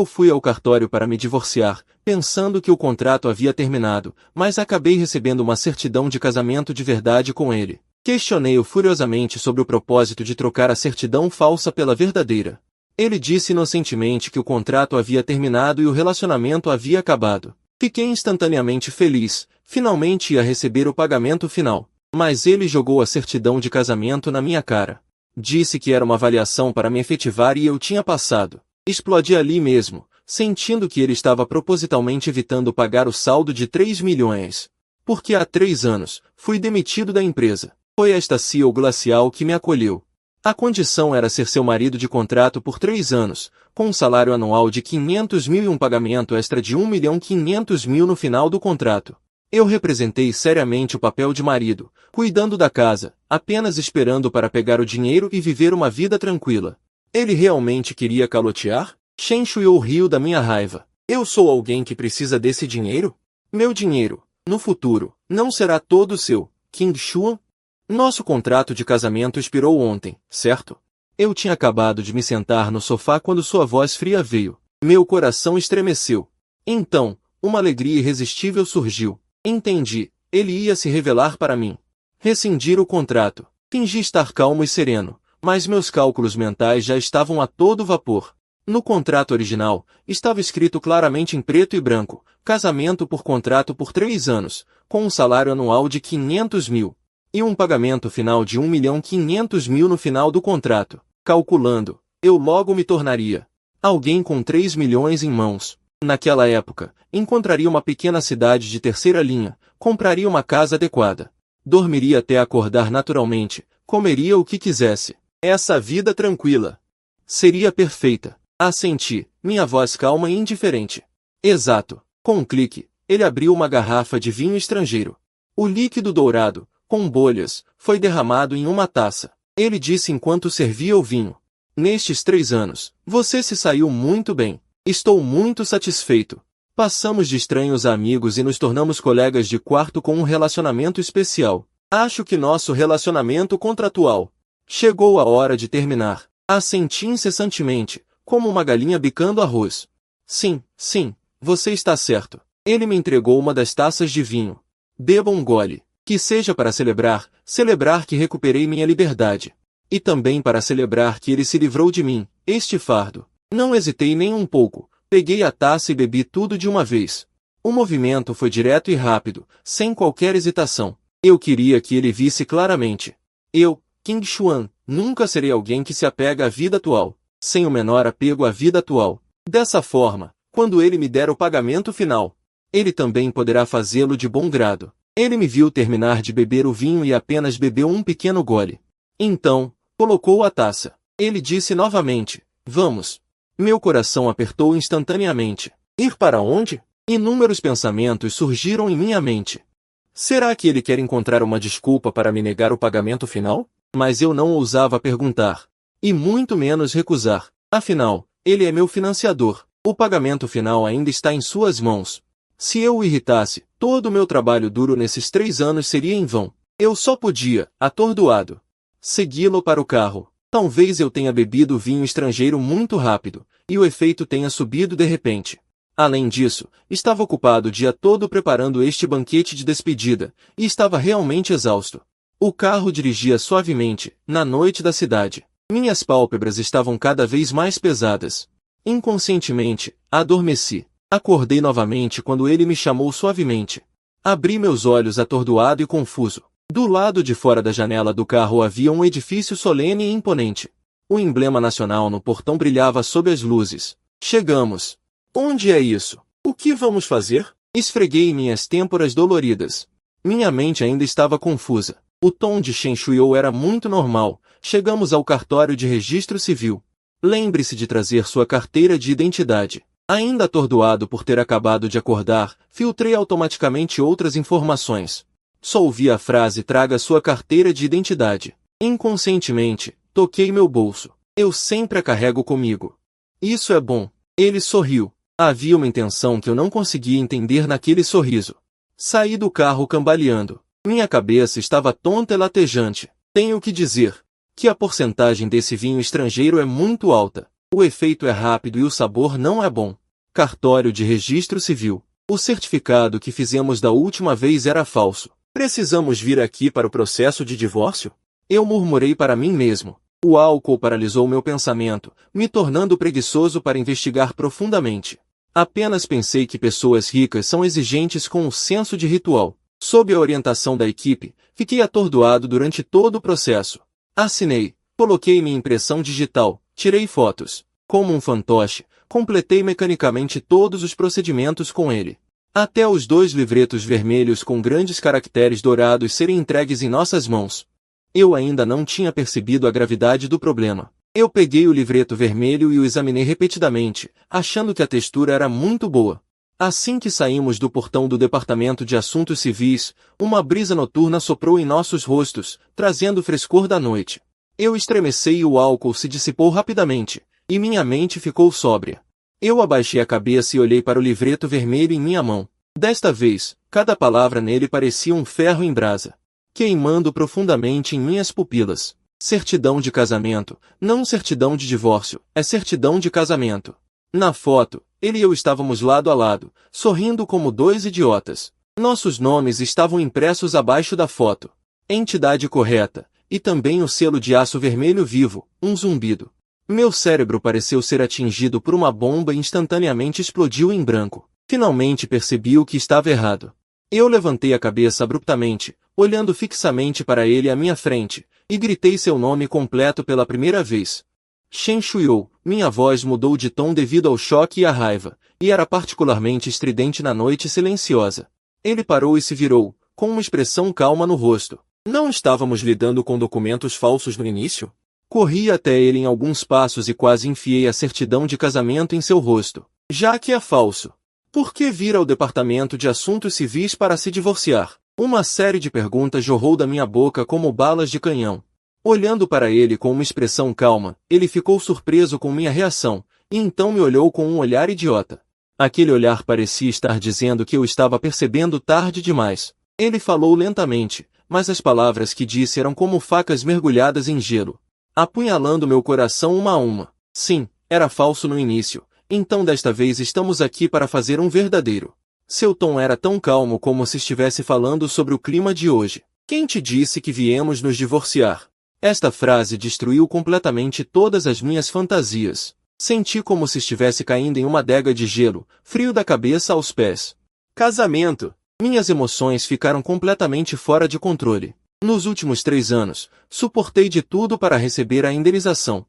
Eu fui ao cartório para me divorciar, pensando que o contrato havia terminado, mas acabei recebendo uma certidão de casamento de verdade com ele. Questionei-o furiosamente sobre o propósito de trocar a certidão falsa pela verdadeira. Ele disse inocentemente que o contrato havia terminado e o relacionamento havia acabado. Fiquei instantaneamente feliz, finalmente ia receber o pagamento final. Mas ele jogou a certidão de casamento na minha cara. Disse que era uma avaliação para me efetivar e eu tinha passado. Explodi ali mesmo, sentindo que ele estava propositalmente evitando pagar o saldo de 3 milhões. Porque há 3 anos, fui demitido da empresa. Foi esta CEO glacial que me acolheu. A condição era ser seu marido de contrato por 3 anos, com um salário anual de 500 mil e um pagamento extra de 1.500.000 no final do contrato. Eu representei seriamente o papel de marido, cuidando da casa, apenas esperando para pegar o dinheiro e viver uma vida tranquila. Ele realmente queria calotear? Chen Shuiou riu da minha raiva. Eu sou alguém que precisa desse dinheiro? Meu dinheiro, no futuro, não será todo seu, King Xuan? Nosso contrato de casamento expirou ontem, certo? Eu tinha acabado de me sentar no sofá quando sua voz fria veio. Meu coração estremeceu. Então, uma alegria irresistível surgiu. Entendi, ele ia se revelar para mim. Rescindir o contrato. Fingi estar calmo e sereno, mas meus cálculos mentais já estavam a todo vapor. No contrato original, estava escrito claramente em preto e branco, casamento por contrato por 3 anos, com um salário anual de 500 mil. E um pagamento final de 1.500.000 no final do contrato. Calculando, eu logo me tornaria alguém com 3 milhões em mãos. Naquela época, encontraria uma pequena cidade de terceira linha, compraria uma casa adequada. Dormiria até acordar naturalmente, comeria o que quisesse. Essa vida tranquila seria perfeita. Assenti, minha voz calma e indiferente. Exato. Com um clique, ele abriu uma garrafa de vinho estrangeiro. O líquido dourado, com bolhas, foi derramado em uma taça. Ele disse enquanto servia o vinho. Nestes 3 anos, você se saiu muito bem. Estou muito satisfeito. Passamos de estranhos a amigos e nos tornamos colegas de quarto com um relacionamento especial. Acho que nosso relacionamento contratual chegou a hora de terminar. Assenti incessantemente, como uma galinha bicando arroz. Sim, você está certo. Ele me entregou uma das taças de vinho. Beba um gole. Que seja para celebrar que recuperei minha liberdade. E também para celebrar que ele se livrou de mim, este fardo. Não hesitei nem um pouco, peguei a taça e bebi tudo de uma vez. O movimento foi direto e rápido, sem qualquer hesitação. Eu queria que ele visse claramente. Eu, King Xuan, nunca serei alguém que se apega à vida atual, sem o menor apego à vida atual. Dessa forma, quando ele me der o pagamento final, ele também poderá fazê-lo de bom grado. Ele me viu terminar de beber o vinho e apenas bebeu um pequeno gole. Então, colocou a taça. Ele disse novamente, vamos. Meu coração apertou instantaneamente. Ir para onde? Inúmeros pensamentos surgiram em minha mente. Será que ele quer encontrar uma desculpa para me negar o pagamento final? Mas eu não ousava perguntar. E muito menos recusar. Afinal, ele é meu financiador. O pagamento final ainda está em suas mãos. Se eu o irritasse, todo o meu trabalho duro nesses 3 anos seria em vão. Eu só podia, atordoado, segui-lo para o carro. Talvez eu tenha bebido vinho estrangeiro muito rápido, e o efeito tenha subido de repente. Além disso, estava ocupado o dia todo preparando este banquete de despedida, e estava realmente exausto. O carro dirigia suavemente, na noite da cidade. Minhas pálpebras estavam cada vez mais pesadas. Inconscientemente, adormeci. Acordei novamente quando ele me chamou suavemente. Abri meus olhos atordoado e confuso. Do lado de fora da janela do carro havia um edifício solene e imponente. O emblema nacional no portão brilhava sob as luzes. Chegamos. Onde é isso? O que vamos fazer? Esfreguei minhas têmporas doloridas. Minha mente ainda estava confusa. O tom de Chen Shuiou era muito normal. Chegamos ao cartório de registro civil. Lembre-se de trazer sua carteira de identidade. Ainda atordoado por ter acabado de acordar, filtrei automaticamente outras informações. Só ouvi a frase traga sua carteira de identidade. Inconscientemente, toquei meu bolso. Eu sempre a carrego comigo. Isso é bom. Ele sorriu. Havia uma intenção que eu não conseguia entender naquele sorriso. Saí do carro cambaleando. Minha cabeça estava tonta e latejante. Tenho que dizer que a porcentagem desse vinho estrangeiro é muito alta. O efeito é rápido e o sabor não é bom. Cartório de Registro Civil. O certificado que fizemos da última vez era falso. Precisamos vir aqui para o processo de divórcio? Eu murmurei para mim mesmo. O álcool paralisou meu pensamento, me tornando preguiçoso para investigar profundamente. Apenas pensei que pessoas ricas são exigentes com o senso de ritual. Sob a orientação da equipe, fiquei atordoado durante todo o processo. Assinei, coloquei minha impressão digital, tirei fotos. Como um fantoche, completei mecanicamente todos os procedimentos com ele. Até os 2 livretos vermelhos com grandes caracteres dourados serem entregues em nossas mãos. Eu ainda não tinha percebido a gravidade do problema. Eu peguei o livreto vermelho e o examinei repetidamente, achando que a textura era muito boa. Assim que saímos do portão do Departamento de Assuntos Civis, uma brisa noturna soprou em nossos rostos, trazendo o frescor da noite. Eu estremeci e o álcool se dissipou rapidamente, e minha mente ficou sóbria. Eu abaixei a cabeça e olhei para o livreto vermelho em minha mão. Desta vez, cada palavra nele parecia um ferro em brasa, queimando profundamente em minhas pupilas. Certidão de casamento, não certidão de divórcio, é certidão de casamento. Na foto, ele e eu estávamos lado a lado, sorrindo como 2 idiotas. Nossos nomes estavam impressos abaixo da foto. Entidade correta, e também o selo de aço vermelho vivo, um zumbido. Meu cérebro pareceu ser atingido por uma bomba e instantaneamente explodiu em branco. Finalmente percebi o que estava errado. Eu levantei a cabeça abruptamente, olhando fixamente para ele à minha frente, e gritei seu nome completo pela primeira vez. Shen Shuiou. Minha voz mudou de tom devido ao choque e à raiva, e era particularmente estridente na noite silenciosa. Ele parou e se virou, com uma expressão calma no rosto. Não estávamos lidando com documentos falsos no início? Corri até ele em alguns passos e quase enfiei a certidão de casamento em seu rosto. Já que é falso, por que vir ao Departamento de Assuntos Civis para se divorciar? Uma série de perguntas jorrou da minha boca como balas de canhão. Olhando para ele com uma expressão calma, ele ficou surpreso com minha reação, e então me olhou com um olhar idiota. Aquele olhar parecia estar dizendo que eu estava percebendo tarde demais. Ele falou lentamente, mas as palavras que disse eram como facas mergulhadas em gelo, apunhalando meu coração uma a uma. Sim, era falso no início, então desta vez estamos aqui para fazer um verdadeiro. Seu tom era tão calmo como se estivesse falando sobre o clima de hoje. Quem te disse que viemos nos divorciar? Esta frase destruiu completamente todas as minhas fantasias. Senti como se estivesse caindo em uma adega de gelo, frio da cabeça aos pés. Casamento! Minhas emoções ficaram completamente fora de controle. Nos últimos 3 anos, suportei de tudo para receber a indenização.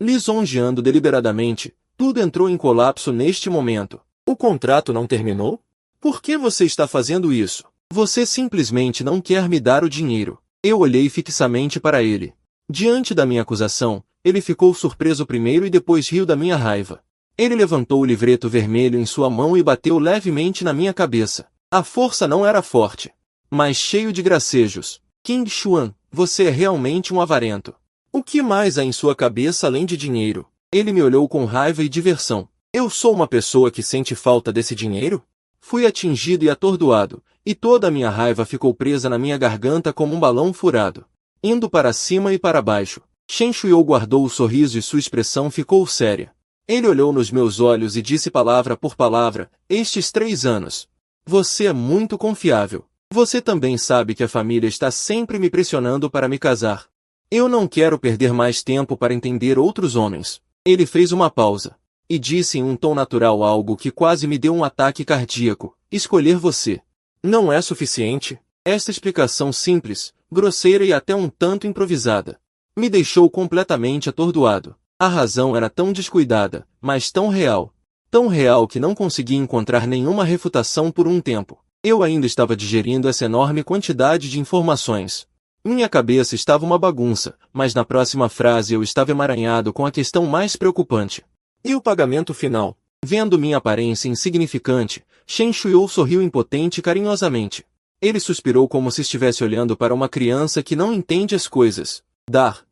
Lisonjeando deliberadamente, tudo entrou em colapso neste momento. O contrato não terminou? Por que você está fazendo isso? Você simplesmente não quer me dar o dinheiro. Eu olhei fixamente para ele. Diante da minha acusação, ele ficou surpreso primeiro e depois riu da minha raiva. Ele levantou o livreto vermelho em sua mão e bateu levemente na minha cabeça. A força não era forte, mas cheio de gracejos. King Xuan, você é realmente um avarento. O que mais há em sua cabeça além de dinheiro? Ele me olhou com raiva e diversão. Eu sou uma pessoa que sente falta desse dinheiro? Fui atingido e atordoado, e toda a minha raiva ficou presa na minha garganta como um balão furado, indo para cima e para baixo. Shen Shuiou guardou o sorriso e sua expressão ficou séria. Ele olhou nos meus olhos e disse palavra por palavra, estes 3 anos. Você é muito confiável. Você também sabe que a família está sempre me pressionando para me casar. Eu não quero perder mais tempo para entender outros homens. Ele fez uma pausa, e disse em um tom natural algo que quase me deu um ataque cardíaco. Escolher você. Não é suficiente? Esta explicação simples, grosseira e até um tanto improvisada, me deixou completamente atordoado. A razão era tão descuidada, mas tão real que não consegui encontrar nenhuma refutação por um tempo. Eu ainda estava digerindo essa enorme quantidade de informações. Minha cabeça estava uma bagunça, mas na próxima frase eu estava emaranhado com a questão mais preocupante. E o pagamento final? Vendo minha aparência insignificante, Shen Shuiou sorriu impotente e carinhosamente. Ele suspirou como se estivesse olhando para uma criança que não entende as coisas. Dar.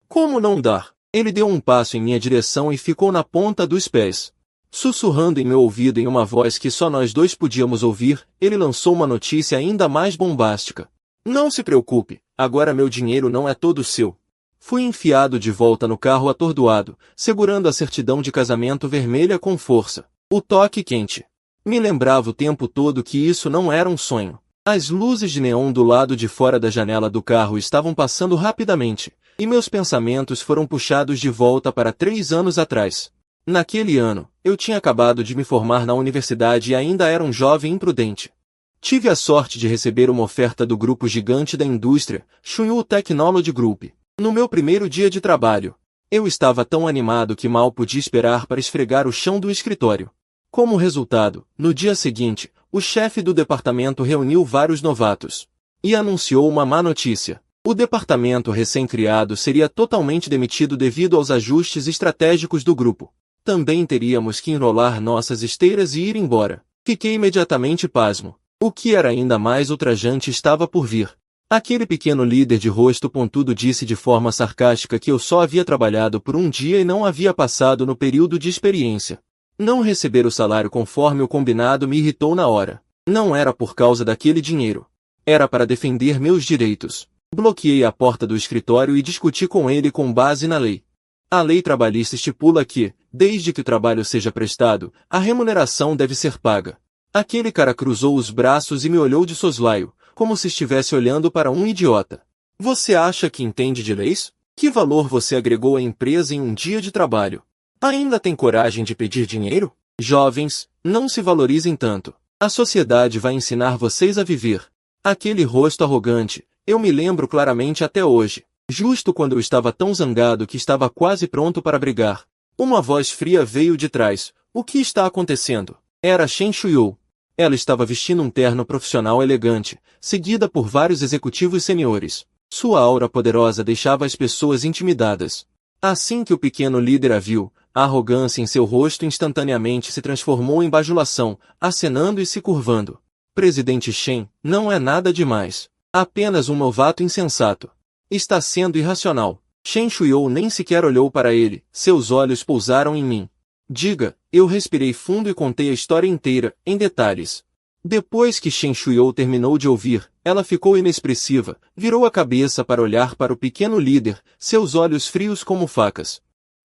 Como não dar? Ele deu um passo em minha direção e ficou na ponta dos pés. Sussurrando em meu ouvido em uma voz que só nós 2 podíamos ouvir, ele lançou uma notícia ainda mais bombástica. Não se preocupe, agora meu dinheiro não é todo seu. Fui enfiado de volta no carro atordoado, segurando a certidão de casamento vermelha com força. O toque quente. Me lembrava o tempo todo que isso não era um sonho. As luzes de neon do lado de fora da janela do carro estavam passando rapidamente, e meus pensamentos foram puxados de volta para 3 anos atrás. Naquele ano, eu tinha acabado de me formar na universidade e ainda era um jovem imprudente. Tive a sorte de receber uma oferta do grupo gigante da indústria, Chunyu Technology Group. No meu primeiro dia de trabalho, eu estava tão animado que mal podia esperar para esfregar o chão do escritório. Como resultado, no dia seguinte, o chefe do departamento reuniu vários novatos e anunciou uma má notícia. O departamento recém-criado seria totalmente demitido devido aos ajustes estratégicos do grupo. Também teríamos que enrolar nossas esteiras e ir embora. Fiquei imediatamente pasmo. O que era ainda mais ultrajante estava por vir. Aquele pequeno líder de rosto pontudo disse de forma sarcástica que eu só havia trabalhado por um dia e não havia passado no período de experiência. Não receber o salário conforme o combinado me irritou na hora. Não era por causa daquele dinheiro. Era para defender meus direitos. Bloqueei a porta do escritório e discuti com ele com base na lei. A lei trabalhista estipula que, desde que o trabalho seja prestado, a remuneração deve ser paga. Aquele cara cruzou os braços e me olhou de soslaio, como se estivesse olhando para um idiota. Você acha que entende de leis? Que valor você agregou à empresa em um dia de trabalho? Ainda tem coragem de pedir dinheiro? Jovens, não se valorizem tanto. A sociedade vai ensinar vocês a viver. Aquele rosto arrogante, eu me lembro claramente até hoje. Justo quando eu estava tão zangado que estava quase pronto para brigar. Uma voz fria veio de trás. O que está acontecendo? Era Shen Shuyu. Ela estava vestindo um terno profissional elegante, seguida por vários executivos seniores. Sua aura poderosa deixava as pessoas intimidadas. Assim que o pequeno líder a viu, a arrogância em seu rosto instantaneamente se transformou em bajulação, acenando e se curvando. Presidente Shen, não é nada demais. Apenas um novato insensato. Está sendo irracional. Shen Shuyu nem sequer olhou para ele, seus olhos pousaram em mim. Diga, eu respirei fundo e contei a história inteira, em detalhes. Depois que Shen Shuyu terminou de ouvir, ela ficou inexpressiva, virou a cabeça para olhar para o pequeno líder, seus olhos frios como facas.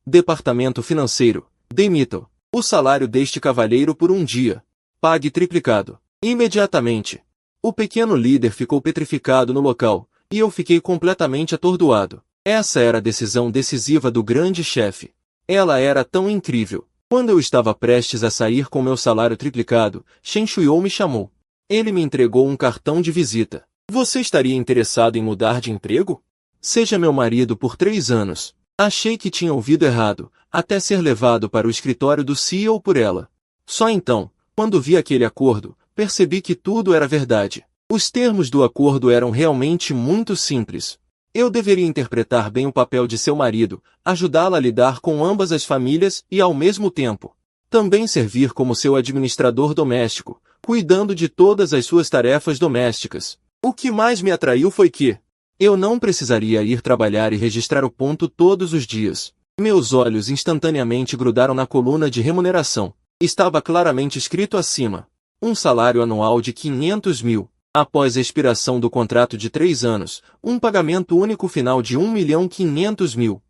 Departamento Financeiro. Demita-o. O salário deste cavalheiro por um dia. Pague triplicado. Imediatamente. O pequeno líder ficou petrificado no local, e eu fiquei completamente atordoado. Essa era a decisão decisiva do grande chefe. Ela era tão incrível. Quando eu estava prestes a sair com meu salário triplicado, Shen Shuyu me chamou. Ele me entregou um cartão de visita. Você estaria interessado em mudar de emprego? Seja meu marido por 3 anos. Achei que tinha ouvido errado, até ser levado para o escritório do CEO por ela. Só então, quando vi aquele acordo, percebi que tudo era verdade. Os termos do acordo eram realmente muito simples. Eu deveria interpretar bem o papel de seu marido, ajudá-la a lidar com ambas as famílias e, ao mesmo tempo, também servir como seu administrador doméstico, cuidando de todas as suas tarefas domésticas. O que mais me atraiu foi que eu não precisaria ir trabalhar e registrar o ponto todos os dias. Meus olhos instantaneamente grudaram na coluna de remuneração. Estava claramente escrito acima: um salário anual de 500 mil. Após a expiração do contrato de 3 anos, um pagamento único final de 1.500.000.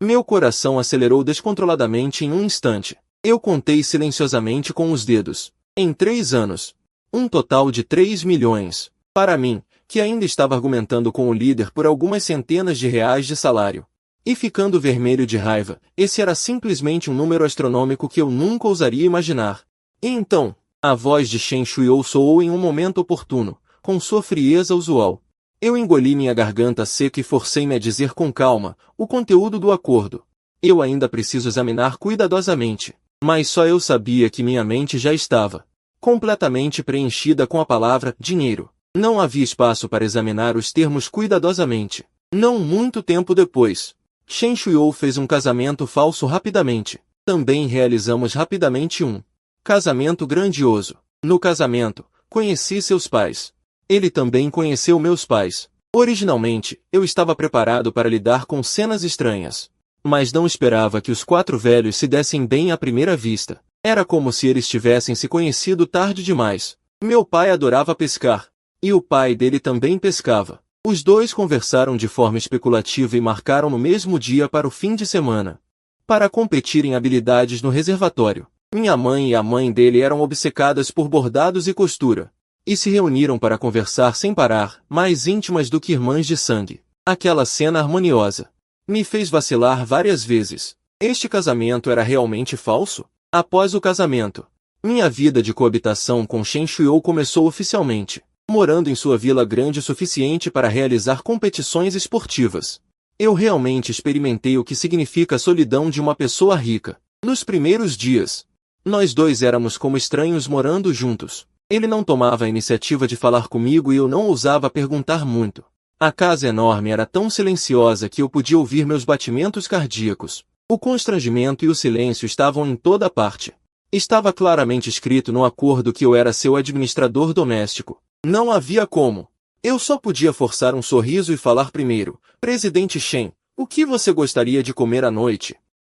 Meu coração acelerou descontroladamente em um instante. Eu contei silenciosamente com os dedos. Em 3 anos. Um total de 3 milhões. Para mim, que ainda estava argumentando com o líder por algumas centenas de reais de salário. E ficando vermelho de raiva, esse era simplesmente um número astronômico que eu nunca ousaria imaginar. E então, a voz de Shen Shuyu soou em um momento oportuno, com sua frieza usual. Eu engoli minha garganta seca e forcei-me a dizer com calma o conteúdo do acordo. Eu ainda preciso examinar cuidadosamente. Mas só eu sabia que minha mente já estava completamente preenchida com a palavra dinheiro. Não havia espaço para examinar os termos cuidadosamente. Não muito tempo depois, Shen Shuyu fez um casamento falso rapidamente. Também realizamos rapidamente um casamento grandioso. No casamento, conheci seus pais. Ele também conheceu meus pais. Originalmente, eu estava preparado para lidar com cenas estranhas. Mas não esperava que os 4 velhos se dessem bem à primeira vista. Era como se eles tivessem se conhecido tarde demais. Meu pai adorava pescar. E o pai dele também pescava. Os dois conversaram de forma especulativa e marcaram no mesmo dia para o fim de semana, para competir em habilidades no reservatório. Minha mãe e a mãe dele eram obcecadas por bordados e costura, e se reuniram para conversar sem parar, mais íntimas do que irmãs de sangue. Aquela cena harmoniosa me fez vacilar várias vezes. Este casamento era realmente falso? Após o casamento, minha vida de coabitação com Shen Shuiou começou oficialmente, morando em sua vila grande o suficiente para realizar competições esportivas. Eu realmente experimentei o que significa a solidão de uma pessoa rica. Nos primeiros dias, nós dois éramos como estranhos morando juntos. Ele não tomava a iniciativa de falar comigo e eu não ousava perguntar muito. A casa enorme era tão silenciosa que eu podia ouvir meus batimentos cardíacos. O constrangimento e o silêncio estavam em toda parte. Estava claramente escrito no acordo que eu era seu administrador doméstico. Não havia como. Eu só podia forçar um sorriso e falar primeiro: Presidente Shen, o que você gostaria de comer à noite?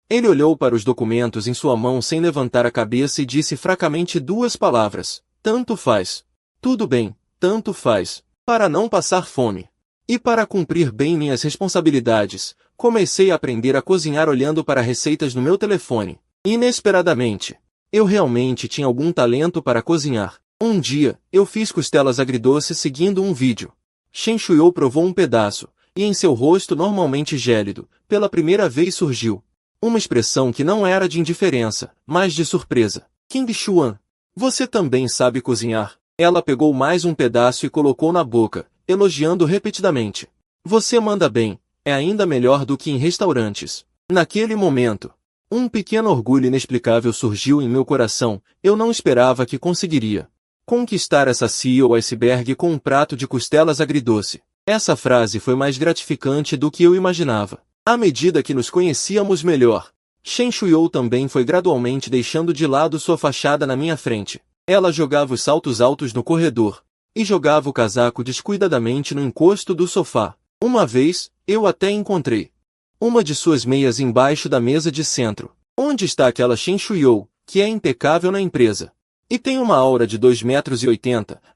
Ele olhou para os documentos em sua mão sem levantar a cabeça e disse fracamente duas palavras: tanto faz. Tudo bem, tanto faz. Para não passar fome. E para cumprir bem minhas responsabilidades, comecei a aprender a cozinhar olhando para receitas no meu telefone. Inesperadamente, eu realmente tinha algum talento para cozinhar. Um dia, eu fiz costelas agridoces seguindo um vídeo. Shen Shuiou provou um pedaço, e em seu rosto normalmente gélido, pela primeira vez surgiu uma expressão que não era de indiferença, mas de surpresa. King Xuan, você também sabe cozinhar? Ela pegou mais um pedaço e colocou na boca, elogiando repetidamente. Você manda bem, é ainda melhor do que em restaurantes. Naquele momento, um pequeno orgulho inexplicável surgiu em meu coração. Eu não esperava que conseguiria conquistar essa CEO iceberg com um prato de costelas agridoce. Essa frase foi mais gratificante do que eu imaginava. À medida que nos conhecíamos melhor, Shen Shuiou também foi gradualmente deixando de lado sua fachada na minha frente. Ela jogava os saltos altos no corredor, e jogava o casaco descuidadamente no encosto do sofá. Uma vez, eu até encontrei uma de suas meias embaixo da mesa de centro. Onde está aquela Shen Shuiou, que é impecável na empresa? E tem uma aura de 2,80 metros,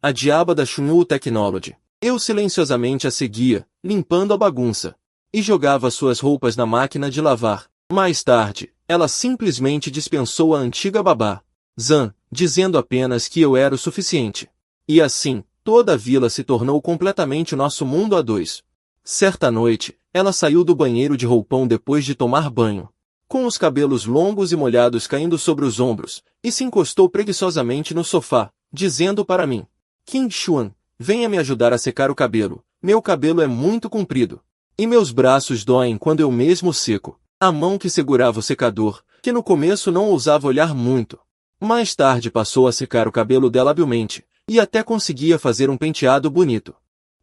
a diaba da Shunwu Technology. Eu silenciosamente a seguia, limpando a bagunça, e jogava suas roupas na máquina de lavar. Mais tarde, ela simplesmente dispensou a antiga babá, Zan, dizendo apenas que eu era o suficiente. E assim, toda a vila se tornou completamente o nosso mundo a dois. Certa noite, ela saiu do banheiro de roupão depois de tomar banho, com os cabelos longos e molhados caindo sobre os ombros, e se encostou preguiçosamente no sofá, dizendo para mim: King Xuan, venha me ajudar a secar o cabelo. Meu cabelo é muito comprido, e meus braços doem quando eu mesmo seco. A mão que segurava o secador, que no começo não ousava olhar muito, mais tarde passou a secar o cabelo dela habilmente, e até conseguia fazer um penteado bonito.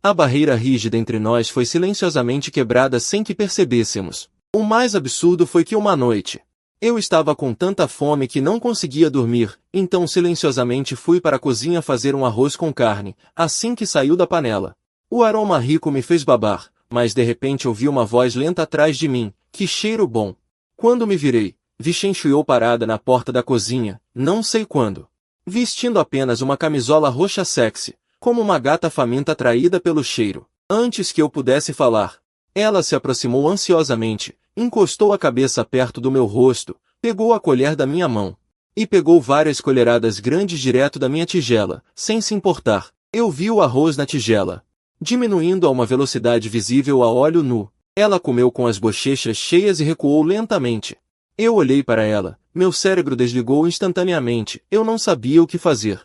A barreira rígida entre nós foi silenciosamente quebrada sem que percebêssemos. O mais absurdo foi que uma noite, eu estava com tanta fome que não conseguia dormir, então silenciosamente fui para a cozinha fazer um arroz com carne. Assim que saiu da panela, o aroma rico me fez babar, mas de repente ouvi uma voz lenta atrás de mim: que cheiro bom! Quando me virei, vi Shen Shuiou parada na porta da cozinha, não sei quando, vestindo apenas uma camisola roxa sexy, como uma gata faminta atraída pelo cheiro. Antes que eu pudesse falar, ela se aproximou ansiosamente, encostou a cabeça perto do meu rosto, pegou a colher da minha mão, e pegou várias colheradas grandes direto da minha tigela, sem se importar. Eu vi o arroz na tigela, diminuindo a uma velocidade visível a olho nu. Ela comeu com as bochechas cheias e recuou lentamente. Eu olhei para ela, meu cérebro desligou instantaneamente, eu não sabia o que fazer.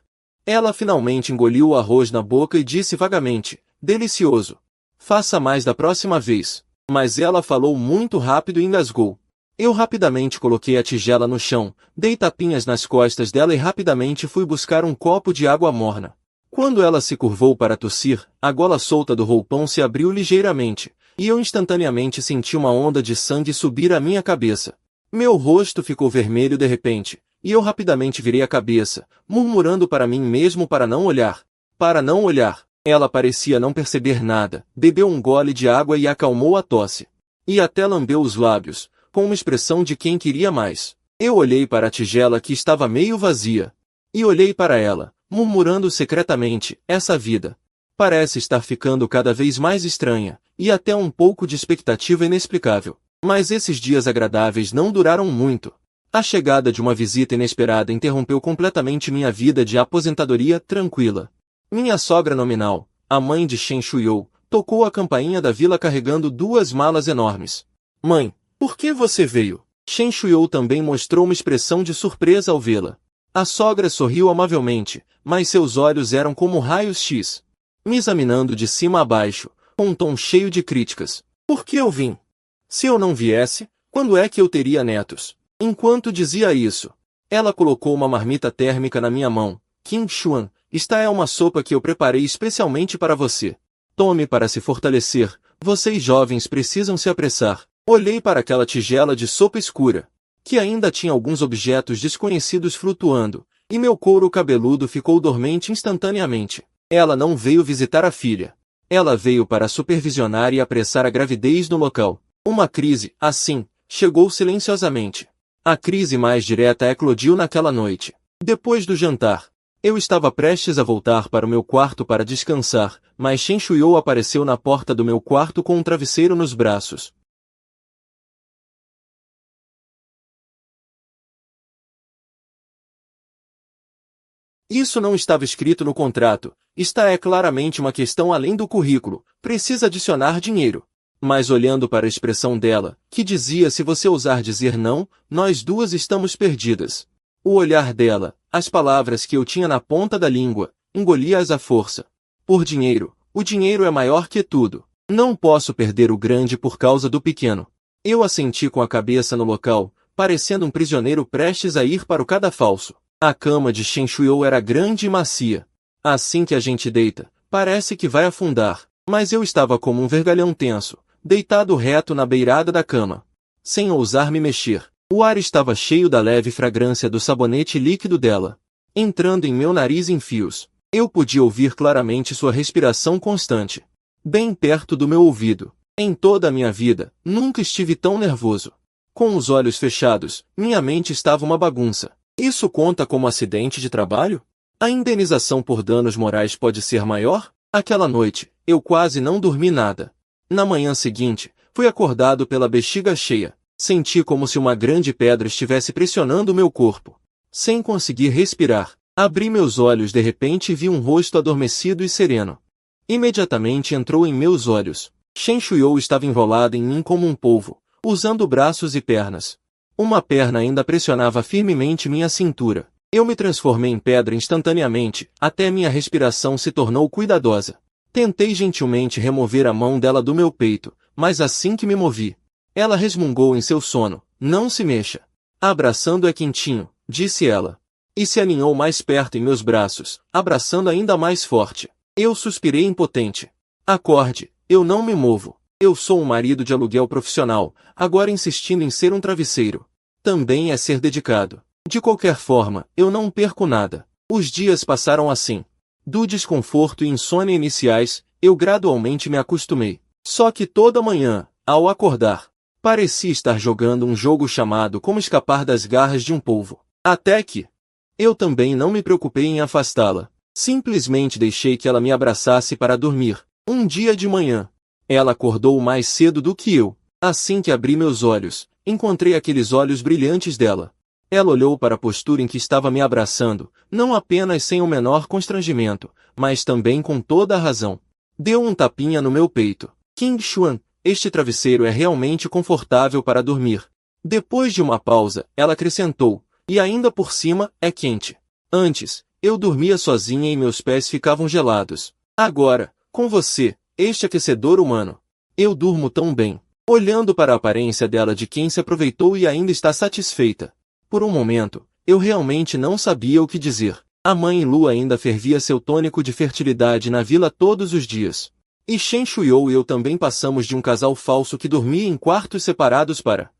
Ela finalmente engoliu o arroz na boca e disse vagamente: delicioso. Faça mais da próxima vez. Mas ela falou muito rápido e engasgou. Eu rapidamente coloquei a tigela no chão, dei tapinhas nas costas dela e rapidamente fui buscar um copo de água morna. Quando ela se curvou para tossir, a gola solta do roupão se abriu ligeiramente, e eu instantaneamente senti uma onda de sangue subir à minha cabeça. Meu rosto ficou vermelho de repente, e eu rapidamente virei a cabeça, murmurando para mim mesmo para não olhar. Para não olhar. Ela parecia não perceber nada, bebeu um gole de água e acalmou a tosse. E até lambeu os lábios, com uma expressão de quem queria mais. Eu olhei para a tigela que estava meio vazia. E olhei para ela, murmurando secretamente: essa vida Parece estar ficando cada vez mais estranha, e até um pouco de expectativa inexplicável. Mas esses dias agradáveis não duraram muito. A chegada de uma visita inesperada interrompeu completamente minha vida de aposentadoria tranquila. Minha sogra nominal, a mãe de Shen Shuyou, tocou a campainha da vila carregando 2 malas enormes. Mãe, por que você veio? Shen Shuyou também mostrou uma expressão de surpresa ao vê-la. A sogra sorriu amavelmente, mas seus olhos eram como raios X. Me examinando de cima a baixo, com um tom cheio de críticas. Por que eu vim? Se eu não viesse, quando é que eu teria netos? Enquanto dizia isso, ela colocou uma marmita térmica na minha mão. Qin Xuan, esta é uma sopa que eu preparei especialmente para você. Tome para se fortalecer, vocês jovens precisam se apressar. Olhei para aquela tigela de sopa escura, que ainda tinha alguns objetos desconhecidos flutuando, e meu couro cabeludo ficou dormente instantaneamente. Ela não veio visitar a filha. Ela veio para supervisionar e apressar a gravidez no local. Uma crise, assim, chegou silenciosamente. A crise mais direta eclodiu naquela noite. Depois do jantar, eu estava prestes a voltar para o meu quarto para descansar, mas Shen Shuyou apareceu na porta do meu quarto com um travesseiro nos braços. Isso não estava escrito no contrato. Esta é claramente uma questão além do currículo. Precisa adicionar dinheiro. Mas olhando para a expressão dela, que dizia se você ousar dizer não, nós duas estamos perdidas. O olhar dela, as palavras que eu tinha na ponta da língua, engolia-as à força. Por dinheiro, o dinheiro é maior que tudo. Não posso perder o grande por causa do pequeno. Eu assenti com a cabeça no local, parecendo um prisioneiro prestes a ir para o cadafalso. A cama de Shen Shuyou era grande e macia. Assim que a gente deita, parece que vai afundar, mas eu estava como um vergalhão tenso, deitado reto na beirada da cama, sem ousar me mexer. O ar estava cheio da leve fragrância do sabonete líquido dela, entrando em meu nariz em fios. Eu podia ouvir claramente sua respiração constante, bem perto do meu ouvido. Em toda a minha vida, nunca estive tão nervoso. Com os olhos fechados, minha mente estava uma bagunça. Isso conta como acidente de trabalho? A indenização por danos morais pode ser maior? Aquela noite, eu quase não dormi nada. Na manhã seguinte, fui acordado pela bexiga cheia. Senti como se uma grande pedra estivesse pressionando meu corpo. Sem conseguir respirar, abri meus olhos de repente e vi um rosto adormecido e sereno. Imediatamente entrou em meus olhos. Shen Shuyou estava enrolada em mim como um polvo, usando braços e pernas. Uma perna ainda pressionava firmemente minha cintura. Eu me transformei em pedra instantaneamente, até minha respiração se tornou cuidadosa. Tentei gentilmente remover a mão dela do meu peito, mas assim que me movi, ela resmungou em seu sono. Não se mexa. Abraçando é quentinho, disse ela. E se aninhou mais perto em meus braços, abraçando ainda mais forte. Eu suspirei impotente. Acorde, eu não me movo. Eu sou um marido de aluguel profissional, agora insistindo em ser um travesseiro. Também é ser dedicado. De qualquer forma, eu não perco nada. Os dias passaram assim. Do desconforto e insônia iniciais, eu gradualmente me acostumei. Só que toda manhã, ao acordar, parecia estar jogando um jogo chamado Como Escapar das Garras de um Polvo. Até que eu também não me preocupei em afastá-la. Simplesmente deixei que ela me abraçasse para dormir. Um dia de manhã, ela acordou mais cedo do que eu. Assim que abri meus olhos, encontrei aqueles olhos brilhantes dela. Ela olhou para a postura em que estava me abraçando, não apenas sem o menor constrangimento, mas também com toda a razão. Deu um tapinha no meu peito. Qin Xuan, este travesseiro é realmente confortável para dormir. Depois de uma pausa, ela acrescentou, e ainda por cima, é quente. Antes, eu dormia sozinha e meus pés ficavam gelados. Agora, com você, este aquecedor humano, eu durmo tão bem. Olhando para a aparência dela de quem se aproveitou e ainda está satisfeita. Por um momento, eu realmente não sabia o que dizer. A mãe Lu ainda fervia seu tônico de fertilidade na vila todos os dias. E Shen Shuyou e eu também passamos de um casal falso que dormia em quartos separados para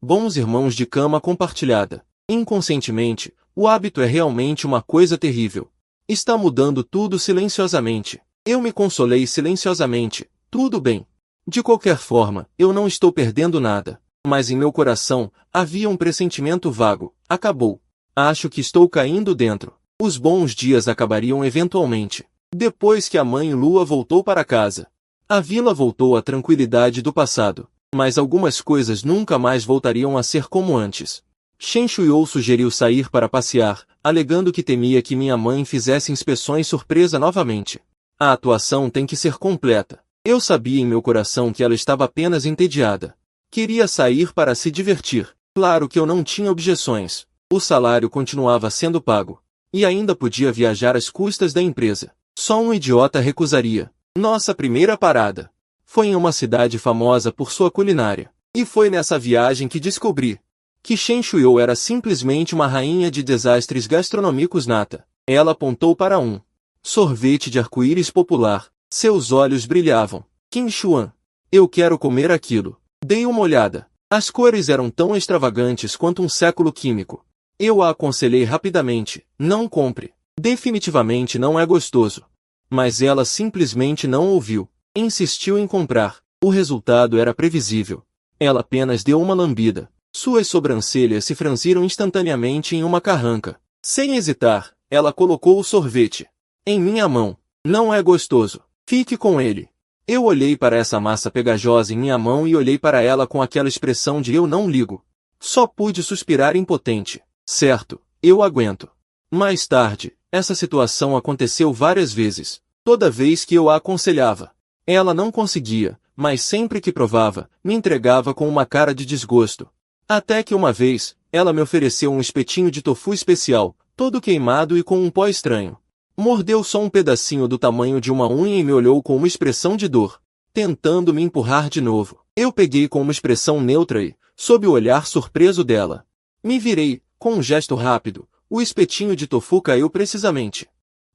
bons irmãos de cama compartilhada. Inconscientemente, o hábito é realmente uma coisa terrível. Está mudando tudo silenciosamente. Eu me consolei silenciosamente. Tudo bem. De qualquer forma, eu não estou perdendo nada. Mas em meu coração, havia um pressentimento vago. Acabou. Acho que estou caindo dentro. Os bons dias acabariam eventualmente. Depois que a mãe Lua voltou para casa, a vila voltou à tranquilidade do passado, mas algumas coisas nunca mais voltariam a ser como antes. Shen Shuiou sugeriu sair para passear, alegando que temia que minha mãe fizesse inspeções surpresa novamente. A atuação tem que ser completa. Eu sabia em meu coração que ela estava apenas entediada. Queria sair para se divertir. Claro que eu não tinha objeções. O salário continuava sendo pago. E ainda podia viajar às custas da empresa. Só um idiota recusaria. Nossa primeira parada foi em uma cidade famosa por sua culinária. E foi nessa viagem que descobri que Shen Shuiou era simplesmente uma rainha de desastres gastronômicos nata. Ela apontou para um sorvete de arco-íris popular. Seus olhos brilhavam. Qin Xuan. Eu quero comer aquilo. Dei uma olhada. As cores eram tão extravagantes quanto um século químico. Eu a aconselhei rapidamente. Não compre. Definitivamente não é gostoso. Mas ela simplesmente não ouviu. Insistiu em comprar. O resultado era previsível. Ela apenas deu uma lambida. Suas sobrancelhas se franziram instantaneamente em uma carranca. Sem hesitar, ela colocou o sorvete em minha mão. Não é gostoso. Fique com ele. Eu olhei para essa massa pegajosa em minha mão e olhei para ela com aquela expressão de eu não ligo. Só pude suspirar impotente. Certo, eu aguento. Mais tarde, essa situação aconteceu várias vezes. Toda vez que eu a aconselhava, ela não conseguia, mas sempre que provava, me entregava com uma cara de desgosto. Até que uma vez, ela me ofereceu um espetinho de tofu especial, todo queimado e com um pó estranho. Mordeu só um pedacinho do tamanho de uma unha e me olhou com uma expressão de dor, tentando me empurrar de novo. Eu peguei com uma expressão neutra e, sob o olhar surpreso dela, me virei, com um gesto rápido, o espetinho de tofu caiu precisamente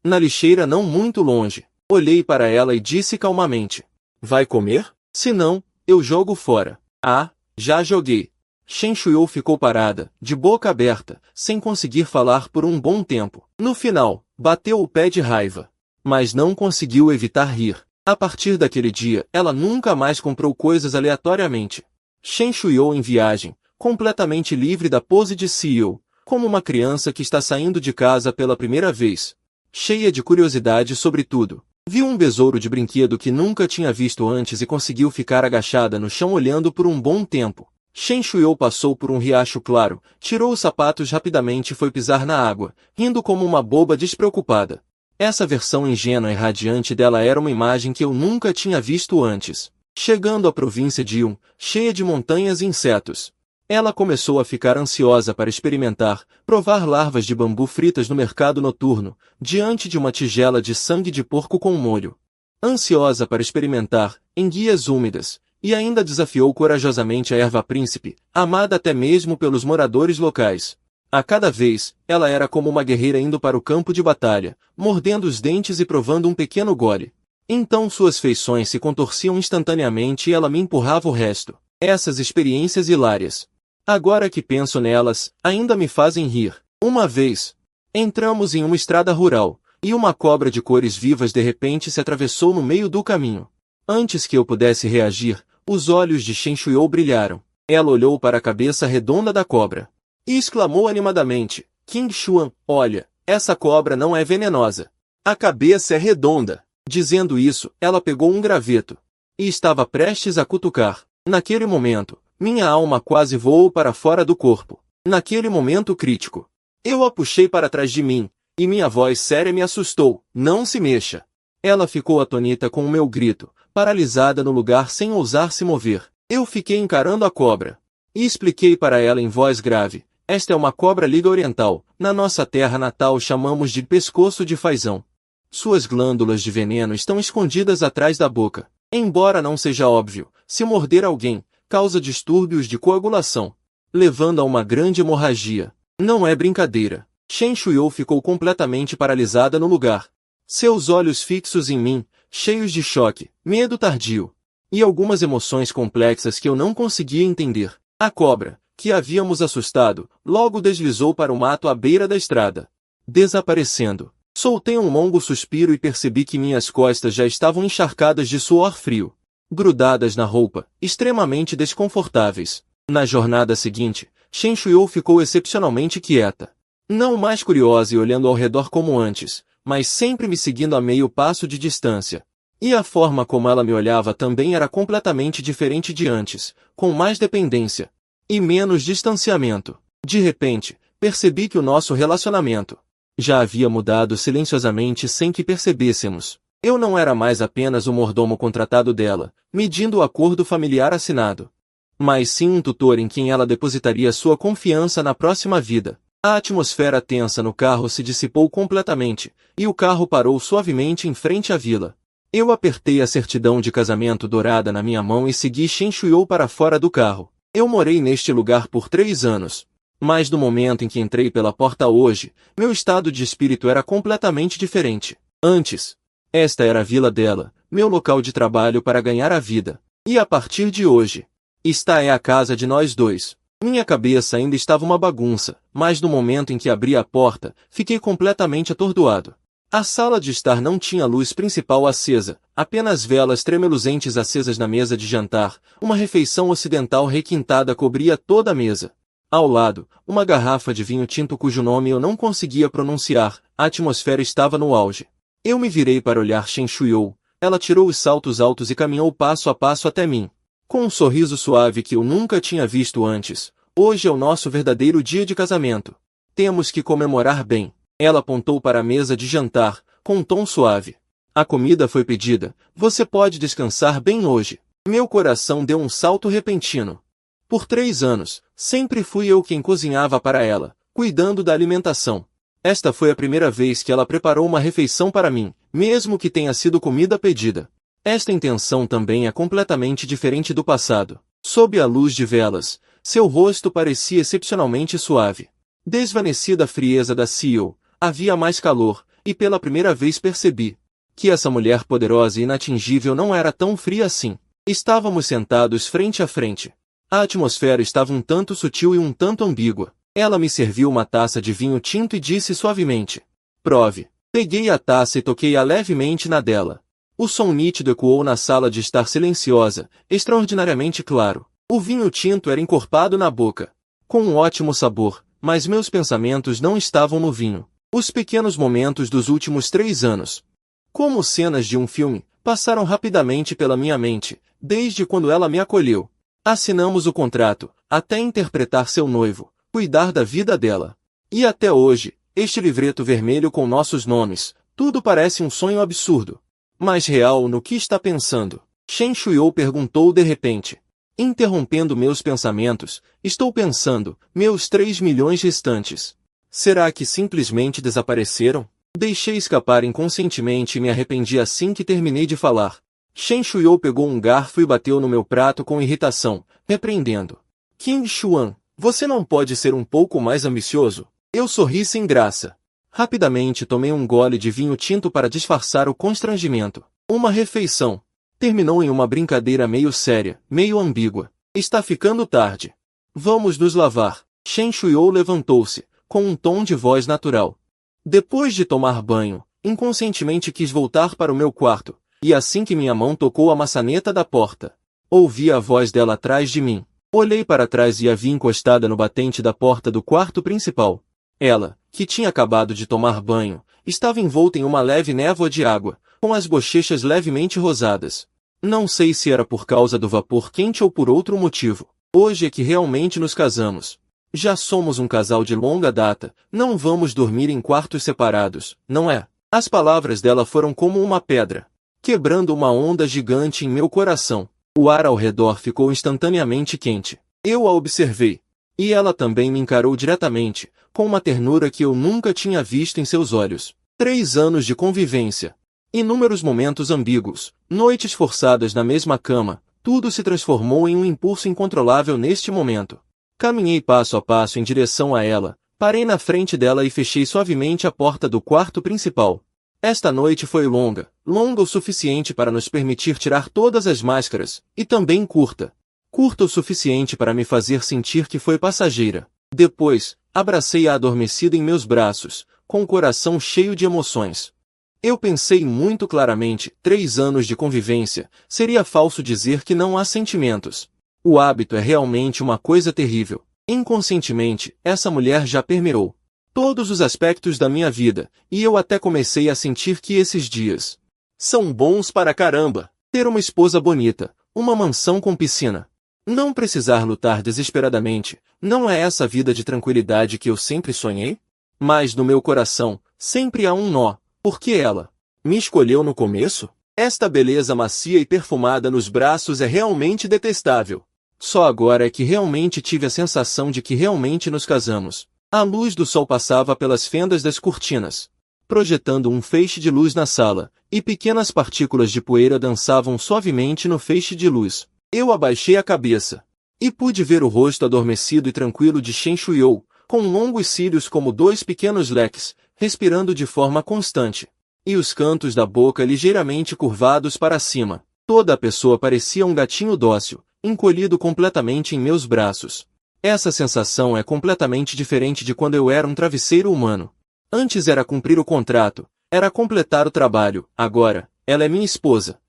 na lixeira não muito longe. Olhei para ela e disse calmamente: vai comer? Se não, eu jogo fora. Ah, já joguei. Shen Shuiou ficou parada, de boca aberta, sem conseguir falar por um bom tempo. No final, bateu o pé de raiva. Mas não conseguiu evitar rir. A partir daquele dia, ela nunca mais comprou coisas aleatoriamente. Shen Shuiou em viagem, completamente livre da pose de CEO, como uma criança que está saindo de casa pela primeira vez. Cheia de curiosidade sobre tudo. Viu um besouro de brinquedo que nunca tinha visto antes e conseguiu ficar agachada no chão olhando por um bom tempo. Shen Shuiou passou por um riacho claro, tirou os sapatos rapidamente e foi pisar na água, rindo como uma boba despreocupada. Essa versão ingênua e radiante dela era uma imagem que eu nunca tinha visto antes. Chegando à província de Yun, cheia de montanhas e insetos, ela começou a ficar ansiosa para experimentar, provar larvas de bambu fritas no mercado noturno, diante de uma tigela de sangue de porco com molho. Ansiosa para experimentar, em guias úmidas, e ainda desafiou corajosamente a erva príncipe, amada até mesmo pelos moradores locais. A cada vez, ela era como uma guerreira indo para o campo de batalha, mordendo os dentes e provando um pequeno gole. Então suas feições se contorciam instantaneamente e ela me empurrava o resto. Essas experiências hilárias, agora que penso nelas, ainda me fazem rir. Uma vez, entramos em uma estrada rural, e uma cobra de cores vivas de repente se atravessou no meio do caminho. Antes que eu pudesse reagir, os olhos de Shen Shuiou brilharam. Ela olhou para a cabeça redonda da cobra e exclamou animadamente: Qin Xuan, olha, essa cobra não é venenosa. A cabeça é redonda. Dizendo isso, ela pegou um graveto e estava prestes a cutucar. Naquele momento, minha alma quase voou para fora do corpo. Naquele momento crítico, eu a puxei para trás de mim, e minha voz séria me assustou: não se mexa. Ela ficou atônita com o meu grito, paralisada no lugar sem ousar se mover. Eu fiquei encarando a cobra e expliquei para ela em voz grave: esta é uma cobra liga oriental, na nossa terra natal chamamos de pescoço de fazão. Suas glândulas de veneno estão escondidas atrás da boca. Embora não seja óbvio, se morder alguém, causa distúrbios de coagulação, levando a uma grande hemorragia. Não é brincadeira. Shen Shuiou ficou completamente paralisada no lugar. Seus olhos fixos em mim, cheios de choque, medo tardio, e algumas emoções complexas que eu não conseguia entender. A cobra, que havíamos assustado, logo deslizou para o mato à beira da estrada, desaparecendo. Soltei um longo suspiro e percebi que minhas costas já estavam encharcadas de suor frio, grudadas na roupa, extremamente desconfortáveis. Na jornada seguinte, Shen Shuiou ficou excepcionalmente quieta. Não mais curiosa e olhando ao redor como antes, mas sempre me seguindo a meio passo de distância. E a forma como ela me olhava também era completamente diferente de antes, com mais dependência e menos distanciamento. De repente, percebi que o nosso relacionamento já havia mudado silenciosamente sem que percebêssemos. Eu não era mais apenas o mordomo contratado dela, medindo o acordo familiar assinado, mas sim um tutor em quem ela depositaria sua confiança na próxima vida. A atmosfera tensa no carro se dissipou completamente, e o carro parou suavemente em frente à vila. Eu apertei a certidão de casamento dourada na minha mão e segui Chen Shuiou para fora do carro. Eu morei neste lugar por 3 anos. Mas no momento em que entrei pela porta hoje, meu estado de espírito era completamente diferente. Antes, esta era a vila dela, meu local de trabalho para ganhar a vida. E a partir de hoje, esta é a casa de nós dois. Minha cabeça ainda estava uma bagunça, mas no momento em que abri a porta, fiquei completamente atordoado. A sala de estar não tinha luz principal acesa, apenas velas tremeluzentes acesas na mesa de jantar. Uma refeição ocidental requintada cobria toda a mesa. Ao lado, uma garrafa de vinho tinto cujo nome eu não conseguia pronunciar. A atmosfera estava no auge. Eu me virei para olhar Chen Shuiou. Ela tirou os saltos altos e caminhou passo a passo até mim, com um sorriso suave que eu nunca tinha visto antes. Hoje é o nosso verdadeiro dia de casamento. Temos que comemorar bem. Ela apontou para a mesa de jantar, com um tom suave. A comida foi pedida. Você pode descansar bem hoje. Meu coração deu um salto repentino. Por 3 anos, sempre fui eu quem cozinhava para ela, cuidando da alimentação. Esta foi a primeira vez que ela preparou uma refeição para mim, mesmo que tenha sido comida pedida. Esta intenção também é completamente diferente do passado. Sob a luz de velas, seu rosto parecia excepcionalmente suave. Desvanecida a frieza da CEO, havia mais calor, e pela primeira vez percebi que essa mulher poderosa e inatingível não era tão fria assim. Estávamos sentados frente a frente. A atmosfera estava um tanto sutil e um tanto ambígua. Ela me serviu uma taça de vinho tinto e disse suavemente: "Prove." Peguei a taça e toquei-a levemente na dela. O som nítido ecoou na sala de estar silenciosa, extraordinariamente claro. O vinho tinto era encorpado na boca, com um ótimo sabor, mas meus pensamentos não estavam no vinho. Os pequenos momentos dos últimos 3 anos, como cenas de um filme, passaram rapidamente pela minha mente, desde quando ela me acolheu. Assinamos o contrato, até interpretar seu noivo, cuidar da vida dela. E até hoje, este livreto vermelho com nossos nomes, tudo parece um sonho absurdo. Mas real no que está pensando? Chen Shuiou perguntou de repente. Interrompendo meus pensamentos, estou pensando, meus 3 milhões restantes. Será que simplesmente desapareceram? Deixei escapar inconscientemente e me arrependi assim que terminei de falar. Chen Shuiou pegou um garfo e bateu no meu prato com irritação, repreendendo. Qing Xuan, você não pode ser um pouco mais ambicioso? Eu sorri sem graça. Rapidamente tomei um gole de vinho tinto para disfarçar o constrangimento. Uma refeição terminou em uma brincadeira meio séria, meio ambígua. Está ficando tarde. Vamos nos lavar. Chen Shuiou levantou-se, com um tom de voz natural. Depois de tomar banho, inconscientemente quis voltar para o meu quarto, e assim que minha mão tocou a maçaneta da porta, ouvi a voz dela atrás de mim. Olhei para trás e a vi encostada no batente da porta do quarto principal. Ela, que tinha acabado de tomar banho, estava envolta em uma leve névoa de água, com as bochechas levemente rosadas. Não sei se era por causa do vapor quente ou por outro motivo. Hoje é que realmente nos casamos. Já somos um casal de longa data, não vamos dormir em quartos separados, não é? As palavras dela foram como uma pedra, quebrando uma onda gigante em meu coração. O ar ao redor ficou instantaneamente quente. Eu a observei. E ela também me encarou diretamente, com uma ternura que eu nunca tinha visto em seus olhos. 3 anos de convivência. Inúmeros momentos ambíguos, noites forçadas na mesma cama, tudo se transformou em um impulso incontrolável neste momento. Caminhei passo a passo em direção a ela, parei na frente dela e fechei suavemente a porta do quarto principal. Esta noite foi longa, longa o suficiente para nos permitir tirar todas as máscaras, e também curta. Curta o suficiente para me fazer sentir que foi passageira. Depois, abracei-a adormecida em meus braços, com o coração cheio de emoções. Eu pensei muito claramente, 3 anos de convivência, seria falso dizer que não há sentimentos. O hábito é realmente uma coisa terrível. Inconscientemente, essa mulher já permeou todos os aspectos da minha vida, e eu até comecei a sentir que esses dias são bons para caramba. Ter uma esposa bonita, uma mansão com piscina. Não precisar lutar desesperadamente, não é essa vida de tranquilidade que eu sempre sonhei? Mas no meu coração, sempre há um nó. Por que ela me escolheu no começo? Esta beleza macia e perfumada nos braços é realmente detestável. Só agora é que realmente tive a sensação de que realmente nos casamos. A luz do sol passava pelas fendas das cortinas, projetando um feixe de luz na sala, e pequenas partículas de poeira dançavam suavemente no feixe de luz. Eu abaixei a cabeça e pude ver o rosto adormecido e tranquilo de Chen Shuiyou, com longos cílios como dois pequenos leques, respirando de forma constante, e os cantos da boca ligeiramente curvados para cima. Toda a pessoa parecia um gatinho dócil, encolhido completamente em meus braços. Essa sensação é completamente diferente de quando eu era um travesseiro humano. Antes era cumprir o contrato, era completar o trabalho, agora, ela é minha esposa.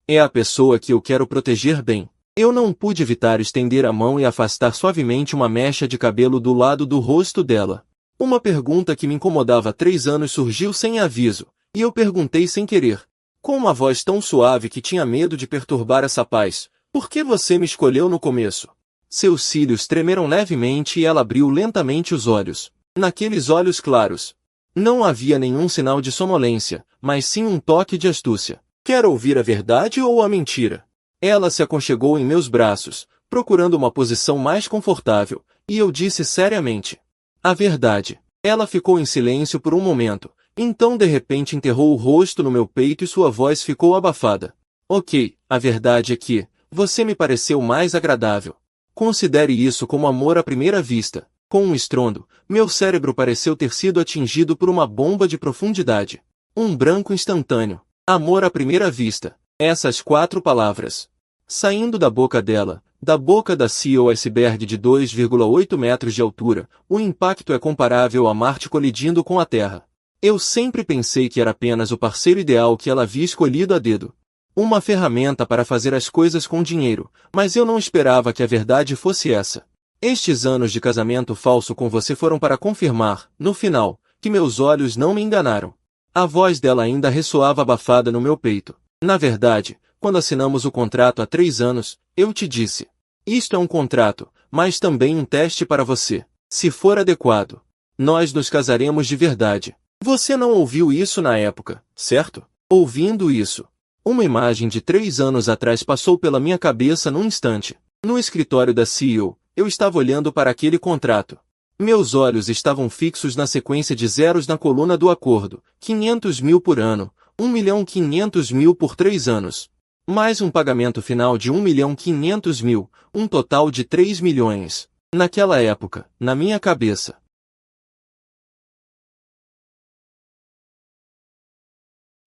É a pessoa que eu quero proteger bem. Eu não pude evitar estender a mão e afastar suavemente uma mecha de cabelo do lado do rosto dela. Uma pergunta que me incomodava há 3 anos surgiu sem aviso, e eu perguntei sem querer. Com uma voz tão suave que tinha medo de perturbar essa paz. Por que você me escolheu no começo? Seus cílios tremeram levemente e ela abriu lentamente os olhos. Naqueles olhos claros, não havia nenhum sinal de sonolência, mas sim um toque de astúcia. Quer ouvir a verdade ou a mentira? Ela se aconchegou em meus braços, procurando uma posição mais confortável, e eu disse seriamente: a verdade. Ela ficou em silêncio por um momento, então de repente enterrou o rosto no meu peito e sua voz ficou abafada. Ok, a verdade é que você me pareceu mais agradável. Considere isso como amor à primeira vista. Com um estrondo, meu cérebro pareceu ter sido atingido por uma bomba de profundidade. Um branco instantâneo. Amor à primeira vista. Essas 4 palavras, saindo da boca dela, da boca da CEO Iceberg de 2,8 metros de altura, o impacto é comparável a Marte colidindo com a Terra. Eu sempre pensei que era apenas o parceiro ideal que ela havia escolhido a dedo. Uma ferramenta para fazer as coisas com dinheiro, mas eu não esperava que a verdade fosse essa. Estes anos de casamento falso com você foram para confirmar, no final, que meus olhos não me enganaram. A voz dela ainda ressoava abafada no meu peito. Na verdade, quando assinamos o contrato há 3 anos, eu te disse: isto é um contrato, mas também um teste para você. Se for adequado, nós nos casaremos de verdade. Você não ouviu isso na época, certo? Ouvindo isso, uma imagem de 3 anos atrás passou pela minha cabeça num instante. No escritório da CEO, eu estava olhando para aquele contrato. Meus olhos estavam fixos na sequência de zeros na coluna do acordo: 500 mil por ano, 1.500.000 por 3 anos. Mais um pagamento final de 1.500.000, um total de 3 milhões. Naquela época, na minha cabeça.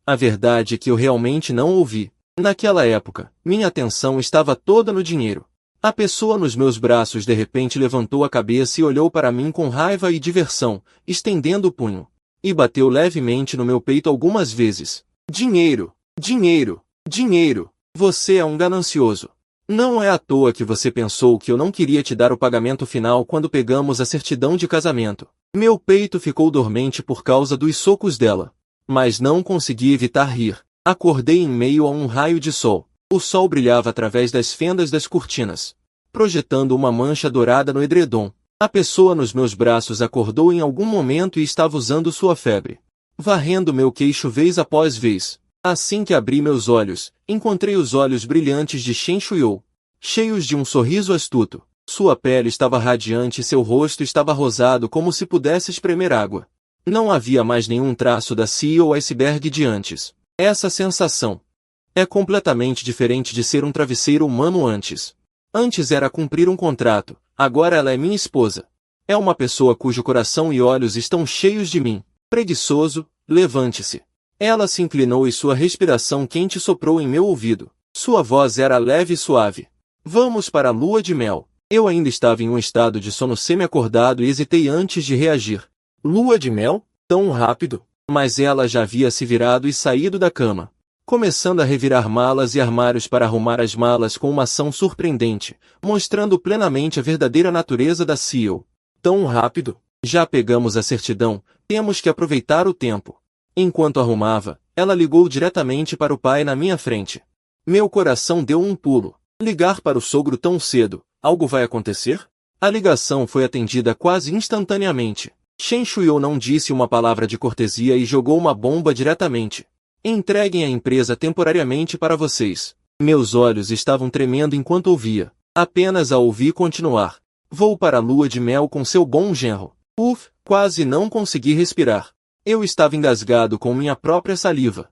A verdade é que eu realmente não ouvi. Naquela época, minha atenção estava toda no dinheiro. A pessoa nos meus braços de repente levantou a cabeça e olhou para mim com raiva e diversão, estendendo o punho. E bateu levemente no meu peito algumas vezes. Dinheiro, dinheiro, dinheiro. Você é um ganancioso. Não é à toa que você pensou que eu não queria te dar o pagamento final quando pegamos a certidão de casamento. Meu peito ficou dormente por causa dos socos dela. Mas não consegui evitar rir. Acordei em meio a um raio de sol. O sol brilhava através das fendas das cortinas, projetando uma mancha dourada no edredom. A pessoa nos meus braços acordou em algum momento e estava usando sua febre, varrendo meu queixo vez após vez. Assim que abri meus olhos, encontrei os olhos brilhantes de Chen Shuiyou, cheios de um sorriso astuto. Sua pele estava radiante e seu rosto estava rosado como se pudesse espremer água. Não havia mais nenhum traço da CEO Iceberg de antes. Essa sensação é completamente diferente de ser um travesseiro humano antes. Antes era cumprir um contrato, agora ela é minha esposa. É uma pessoa cujo coração e olhos estão cheios de mim. Preguiçoso, levante-se. Ela se inclinou e sua respiração quente soprou em meu ouvido. Sua voz era leve e suave. Vamos para a lua de mel. Eu ainda estava em um estado de sono semi-acordado e hesitei antes de reagir. Lua de mel? Tão rápido? Mas ela já havia se virado e saído da cama, começando a revirar malas e armários para arrumar as malas com uma ação surpreendente, mostrando plenamente a verdadeira natureza da CEO. Tão rápido? Já pegamos a certidão, temos que aproveitar o tempo. Enquanto arrumava, ela ligou diretamente para o pai na minha frente. Meu coração deu um pulo. Ligar para o sogro tão cedo, algo vai acontecer? A ligação foi atendida quase instantaneamente. Shen Shuyo não disse uma palavra de cortesia e jogou uma bomba diretamente. Entreguem a empresa temporariamente para vocês. Meus olhos estavam tremendo enquanto ouvia. Apenas a ouvi continuar. Vou para a lua de mel com seu bom genro. Quase não consegui respirar. Eu estava engasgado com minha própria saliva.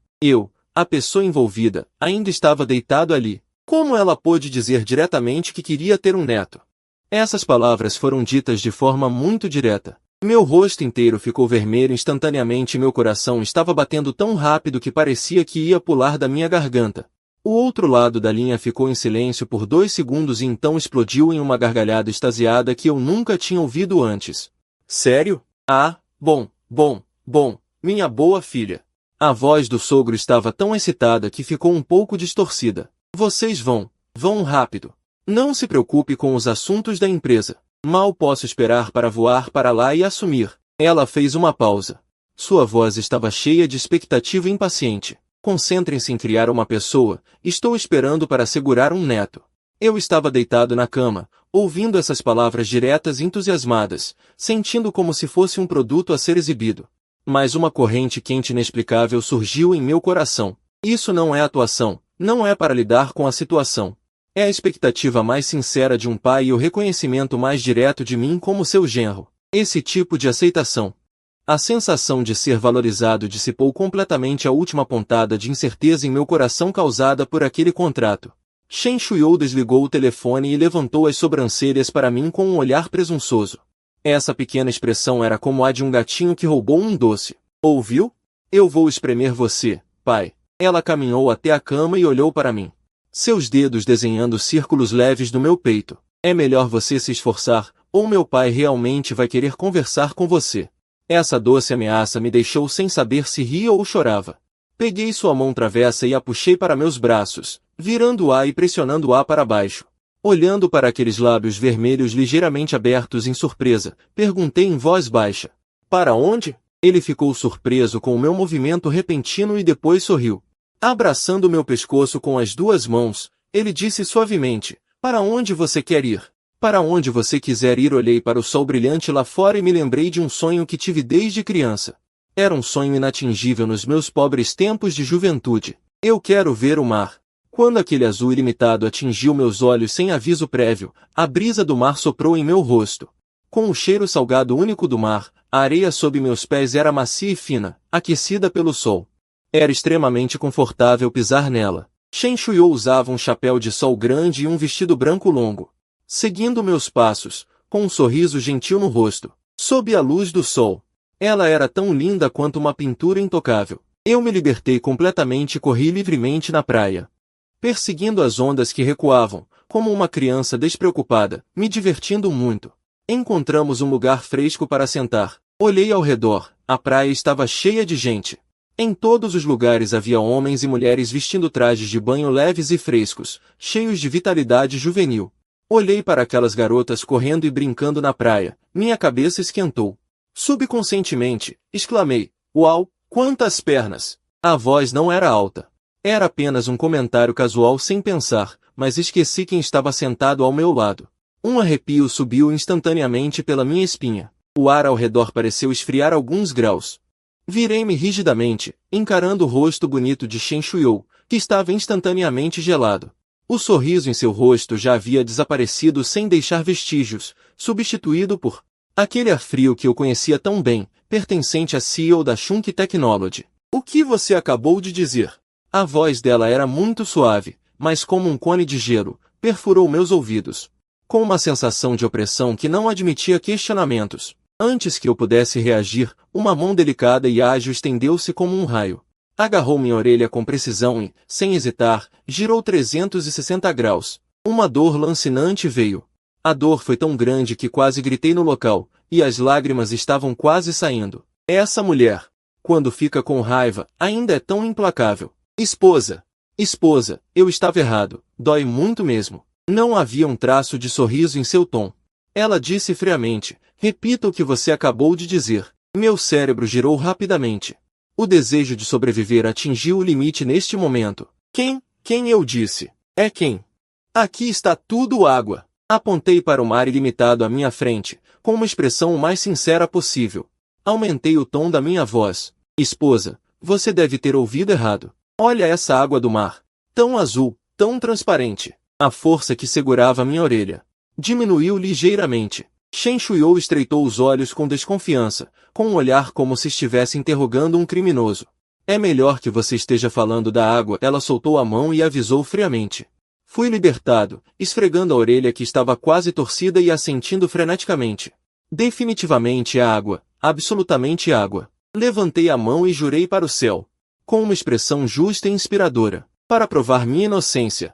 A pessoa envolvida, ainda estava deitado ali. Como ela pôde dizer diretamente que queria ter um neto? Essas palavras foram ditas de forma muito direta. Meu rosto inteiro ficou vermelho instantaneamente e meu coração estava batendo tão rápido que parecia que ia pular da minha garganta. O outro lado da linha ficou em silêncio por 2 segundos e então explodiu em uma gargalhada extasiada que eu nunca tinha ouvido antes. Sério? Ah, bom, minha boa filha. A voz do sogro estava tão excitada que ficou um pouco distorcida. Vocês vão rápido. Não se preocupe com os assuntos da empresa. Mal posso esperar para voar para lá e assumir. Ela fez uma pausa. Sua voz estava cheia de expectativa e impaciente. Concentrem-se em criar uma pessoa, estou esperando para segurar um neto. Eu estava deitado na cama, ouvindo essas palavras diretas e entusiasmadas, sentindo como se fosse um produto a ser exibido. Mas uma corrente quente inexplicável surgiu em meu coração. Isso não é atuação, não é para lidar com a situação. É a expectativa mais sincera de um pai e o reconhecimento mais direto de mim como seu genro. Esse tipo de aceitação. A sensação de ser valorizado dissipou completamente a última pontada de incerteza em meu coração causada por aquele contrato. Shen Shuyo desligou o telefone e levantou as sobrancelhas para mim com um olhar presunçoso. Essa pequena expressão era como a de um gatinho que roubou um doce. Ouviu? Eu vou espremer você, pai. Ela caminhou até a cama e olhou para mim. Seus dedos desenhando círculos leves no meu peito. É melhor você se esforçar, ou meu pai realmente vai querer conversar com você. Essa doce ameaça me deixou sem saber se ria ou chorava. Peguei sua mão travessa e a puxei para meus braços, virando-a e pressionando-a para baixo. Olhando para aqueles lábios vermelhos ligeiramente abertos em surpresa, perguntei em voz baixa. Para onde? Ele ficou surpreso com o meu movimento repentino e depois sorriu. Abraçando meu pescoço com as 2 mãos, ele disse suavemente, para onde você quer ir? Para onde você quiser ir. Olhei para o sol brilhante lá fora e me lembrei de um sonho que tive desde criança. Era um sonho inatingível nos meus pobres tempos de juventude. Eu quero ver o mar. Quando aquele azul ilimitado atingiu meus olhos sem aviso prévio, a brisa do mar soprou em meu rosto. Com o cheiro salgado único do mar, a areia sob meus pés era macia e fina, aquecida pelo sol. Era extremamente confortável pisar nela. Shen Shuyo usava um chapéu de sol grande e um vestido branco longo. Seguindo meus passos, com um sorriso gentil no rosto, sob a luz do sol. Ela era tão linda quanto uma pintura intocável. Eu me libertei completamente e corri livremente na praia. Perseguindo as ondas que recuavam, como uma criança despreocupada, me divertindo muito. Encontramos um lugar fresco para sentar. Olhei ao redor, a praia estava cheia de gente. Em todos os lugares havia homens e mulheres vestindo trajes de banho leves e frescos, cheios de vitalidade juvenil. Olhei para aquelas garotas correndo e brincando na praia, minha cabeça esquentou. Subconscientemente, exclamei, uau, quantas pernas! A voz não era alta. Era apenas um comentário casual sem pensar, mas esqueci quem estava sentado ao meu lado. Um arrepio subiu instantaneamente pela minha espinha. O ar ao redor pareceu esfriar alguns graus. Virei-me rigidamente, encarando o rosto bonito de Shen Shuyo, que estava instantaneamente gelado. O sorriso em seu rosto já havia desaparecido sem deixar vestígios, substituído por aquele ar frio que eu conhecia tão bem, pertencente à CEO da Shunki Technology. O que você acabou de dizer? A voz dela era muito suave, mas como um cone de gelo, perfurou meus ouvidos. Com uma sensação de opressão que não admitia questionamentos. Antes que eu pudesse reagir, uma mão delicada e ágil estendeu-se como um raio. Agarrou minha orelha com precisão e, sem hesitar, girou 360 graus. Uma dor lancinante veio. A dor foi tão grande que quase gritei no local, e as lágrimas estavam quase saindo. Essa mulher, quando fica com raiva, ainda é tão implacável. Esposa! Esposa, eu estava errado, dói muito mesmo. Não havia um traço de sorriso em seu tom. Ela disse friamente, Repita o que você acabou de dizer. Meu cérebro girou rapidamente. O desejo de sobreviver atingiu o limite neste momento. Quem eu disse? É quem? Aqui está tudo água. Apontei para o mar ilimitado à minha frente, com uma expressão o mais sincera possível. Aumentei o tom da minha voz. Esposa, você deve ter ouvido errado. Olha essa água do mar. Tão azul, tão transparente. A força que segurava minha orelha diminuiu ligeiramente. Shen Shuiou estreitou os olhos com desconfiança, com um olhar como se estivesse interrogando um criminoso. É melhor que você esteja falando da água. Ela soltou a mão e avisou friamente. Fui libertado, esfregando a orelha que estava quase torcida e assentindo freneticamente. Definitivamente é água, absolutamente água. Levantei a mão e jurei para o céu, com uma expressão justa e inspiradora, para provar minha inocência.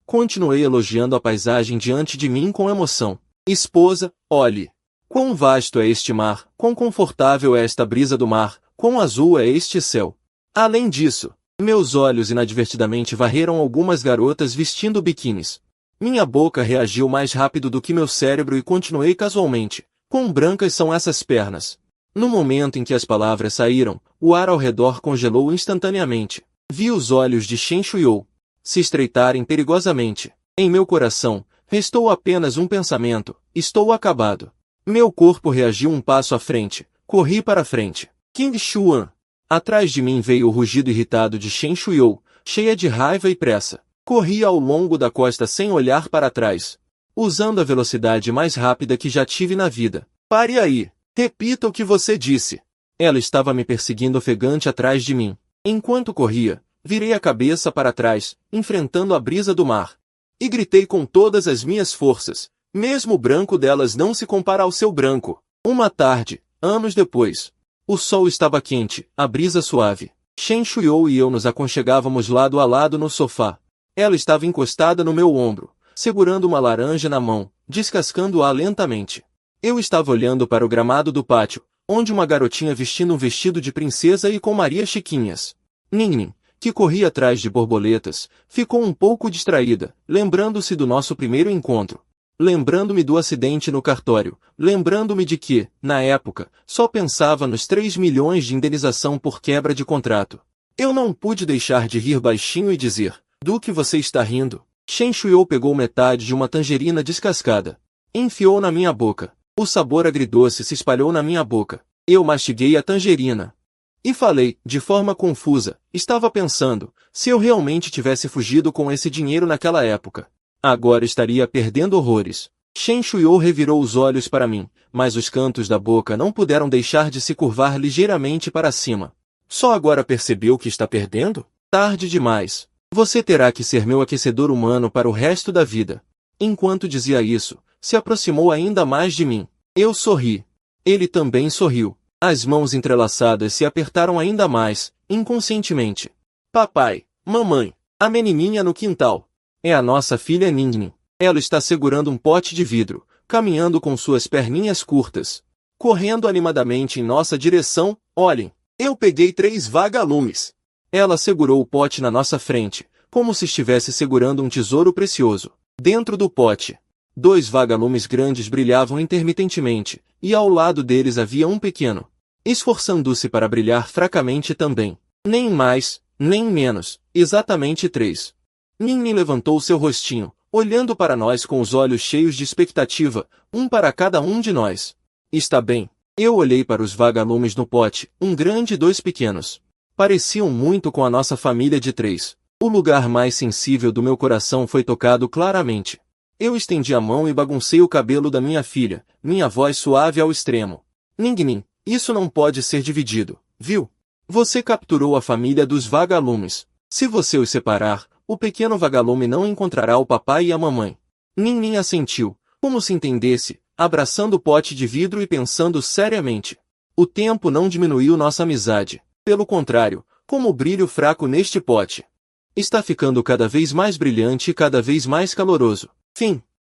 Continuei elogiando a paisagem diante de mim com emoção. Esposa, olhe. Quão vasto é este mar, quão confortável é esta brisa do mar, quão azul é este céu. Além disso, meus olhos inadvertidamente varreram algumas garotas vestindo biquínis. Minha boca reagiu mais rápido do que meu cérebro e continuei casualmente. Quão brancas são essas pernas? No momento em que as palavras saíram, o ar ao redor congelou instantaneamente. Vi os olhos de Shen Shuiou se estreitarem perigosamente. Em meu coração, restou apenas um pensamento: estou acabado. Meu corpo reagiu um passo à frente. Corri para frente. King Xuan. Atrás de mim veio o rugido irritado de Shen Shuiou, cheia de raiva e pressa. Corri ao longo da costa sem olhar para trás, usando a velocidade mais rápida que já tive na vida. Pare aí! Repita o que você disse. Ela estava me perseguindo ofegante atrás de mim. Enquanto corria, virei a cabeça para trás, enfrentando a brisa do mar. E gritei com todas as minhas forças. Mesmo o branco delas não se compara ao seu branco. Uma tarde, anos depois. O sol estava quente, a brisa suave. Shen Shuiou e eu nos aconchegávamos lado a lado no sofá. Ela estava encostada no meu ombro, segurando uma laranja na mão, descascando-a lentamente. Eu estava olhando para o gramado do pátio, onde uma garotinha vestindo um vestido de princesa e com Maria Chiquinhas. Ninnin, que corria atrás de borboletas, ficou um pouco distraída, lembrando-se do nosso primeiro encontro. Lembrando-me do acidente no cartório, lembrando-me de que, na época, só pensava nos 3 milhões de indenização por quebra de contrato. Eu não pude deixar de rir baixinho e dizer: do que você está rindo? Shen Shuiou pegou metade de uma tangerina descascada. Enfiou na minha boca. O sabor agridoce se espalhou na minha boca. Eu mastiguei a tangerina. E falei, de forma confusa, estava pensando, se eu realmente tivesse fugido com esse dinheiro naquela época, agora estaria perdendo horrores. Shen Shuiou revirou os olhos para mim, mas os cantos da boca não puderam deixar de se curvar ligeiramente para cima. Só agora percebeu que está perdendo? Tarde demais. Você terá que ser meu aquecedor humano para o resto da vida. Enquanto dizia isso, se aproximou ainda mais de mim. Eu sorri. Ele também sorriu. As mãos entrelaçadas se apertaram ainda mais, inconscientemente. Papai, mamãe, a menininha no quintal. É a nossa filha Ninnin. Ela está segurando um pote de vidro, caminhando com suas perninhas curtas. Correndo animadamente em nossa direção. Olhem, eu peguei 3 vagalumes. Ela segurou o pote na nossa frente, como se estivesse segurando um tesouro precioso. Dentro do pote, 2 vagalumes grandes brilhavam intermitentemente, e ao lado deles havia um pequeno, esforçando-se para brilhar fracamente também. Nem mais, nem menos, exatamente 3. Ninnin levantou seu rostinho, olhando para nós com os olhos cheios de expectativa, um para cada um de nós. Está bem. Eu olhei para os vagalumes no pote, um grande e 2 pequenos. Pareciam muito com a nossa família de 3. O lugar mais sensível do meu coração foi tocado claramente. Eu estendi a mão e baguncei o cabelo da minha filha, minha voz suave ao extremo. Ninnin, isso não pode ser dividido, viu? Você capturou a família dos vagalumes. Se você os separar, o pequeno vagalume não encontrará o papai e a mamãe. Ninnin assentiu, como se entendesse, abraçando o pote de vidro e pensando seriamente. O tempo não diminuiu nossa amizade. Pelo contrário, como o brilho fraco neste pote está ficando cada vez mais brilhante e cada vez mais caloroso. Fim.